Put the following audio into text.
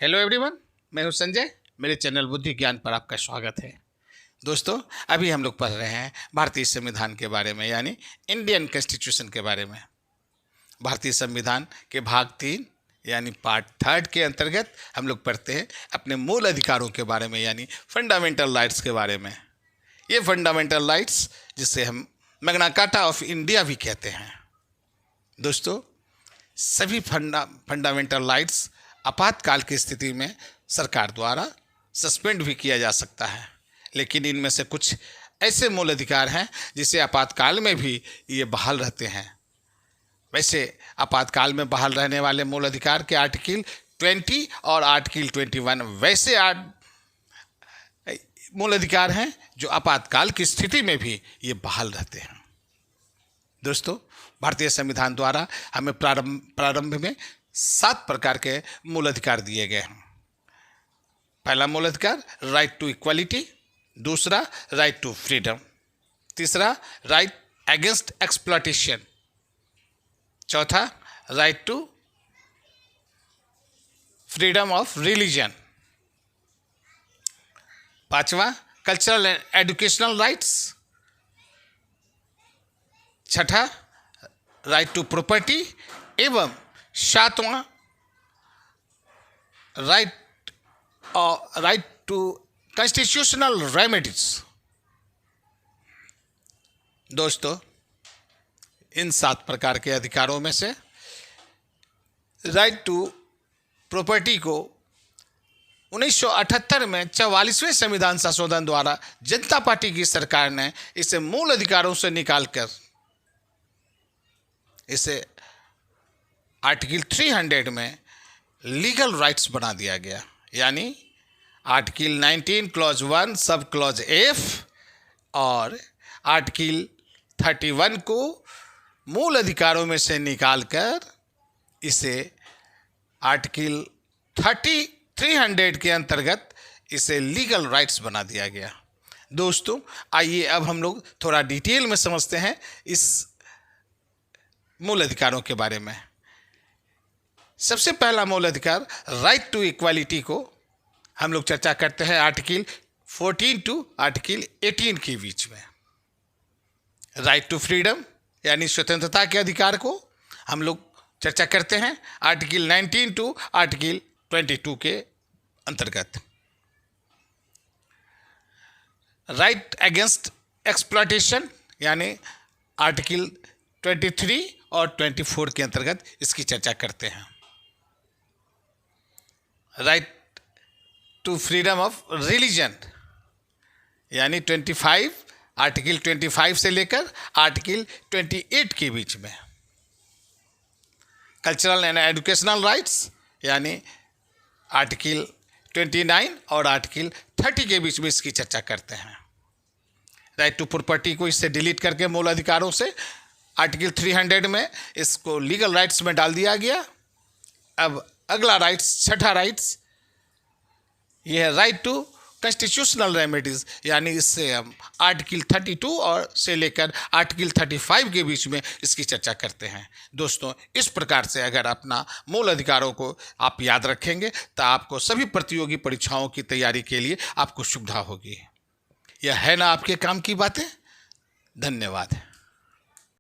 Hello everyone, मैं हूं संजय। मेरे चैनल बुद्धि ज्ञान पर आपका स्वागत है। दोस्तों, अभी हम लोग पढ़ रहे हैं भारतीय संविधान के बारे में, यानी इंडियन कॉन्स्टिट्यूशन के बारे में। भारतीय संविधान के भाग 3 यानी पार्ट 3 के अंतर्गत हम लोग पढ़ते हैं अपने मूल अधिकारों के बारे में, यानी फंडामेंटल राइट्स के बारे में। ये फंडामेंटल राइट्स जिसे हम मैग्ना कार्टा ऑफ इंडिया भी कहते हैं। दोस्तों, सभी फंडामेंटल राइट्स आपातकाल की स्थिति में सरकार द्वारा सस्पेंड भी किया जा सकता है, लेकिन इनमें से कुछ ऐसे मूल अधिकार हैं जिसे आपातकाल में भी ये बहाल रहते हैं। वैसे आपातकाल में बहाल रहने वाले मूल अधिकार के आर्टिकल 20 और आर्टिकल 21 वैसे मूल अधिकार हैं जो आपातकाल की स्थिति में भी ये बहाल रहते हैं। दोस्तों, भारतीय संविधान द्वारा हमें प्रारंभ में 7 प्रकार के मूल अधिकार दिए गए हैं। पहला मूल अधिकार राइट टू इक्वालिटी, दूसरा राइट टू फ्रीडम, तीसरा राइट अगेंस्ट एक्सप्लॉयटेशन, चौथा right to freedom of religion, पांचवा कल्चरल एंड एजुकेशनल राइट्स, छठा राइट टू प्रॉपर्टी एवं सातवां राइट टू कॉन्स्टिट्यूशनल रेमेडीज। दोस्तों, इन 7 प्रकार के अधिकारों में से राइट टू प्रॉपर्टी को 1978 में 44वें संविधान संशोधन द्वारा जनता पार्टी की सरकार ने इसे मूल अधिकारों से निकालकर इसे आर्टिकल 300 में लीगल राइट्स बना दिया गया, यानी article 19 clause 1 sub clause F और आर्टिकल 31 को मूल अधिकारों में से निकालकर इसे आर्टिकल 300 के अंतर्गत इसे लीगल राइट्स बना दिया गया। दोस्तों, आइए अब हम लोग थोड़ा डिटेल में समझते हैं इस मूल अधिकारों के बारे में। सबसे पहला मूल अधिकार राइट टू इक्वालिटी को हम लोग चर्चा करते हैं आर्टिकल 14 टू आर्टिकल 18 के बीच में। राइट टू फ्रीडम यानी स्वतंत्रता के अधिकार को हम लोग चर्चा करते हैं आर्टिकल 19 टू आर्टिकल 22 के अंतर्गत। राइट अगेंस्ट एक्सप्लॉयटेशन यानी आर्टिकल 23 और 24 के अंतर्गत इसकी चर्चा करते हैं। Right to freedom of religion यानी 25 आर्टिकल 25 से लेकर आर्टिकल 28 के बीच में। कल्चरल एंड एजुकेशनल राइट्स यानी आर्टिकल 29 और आर्टिकल 30 के बीच में इसकी चर्चा करते हैं। राइट टू प्रॉपर्टी को इससे डिलीट करके मूल अधिकारों से आर्टिकल 300 में इसको लीगल राइट्स में डाल दिया गया। अब अगला राइट्स, छठा राइट्स, यह है राइट टू कॉन्स्टिट्यूशनल रेमेडीज, यानी इससे हम आर्टिकल 32 और से लेकर आर्टिकल 35 के बीच में इसकी चर्चा करते हैं। दोस्तों, इस प्रकार से अगर अपना मूल अधिकारों को आप याद रखेंगे तो आपको सभी प्रतियोगी परीक्षाओं की तैयारी के लिए आपको सुविधा होगी। यह है ना आपके काम की बातें। धन्यवाद।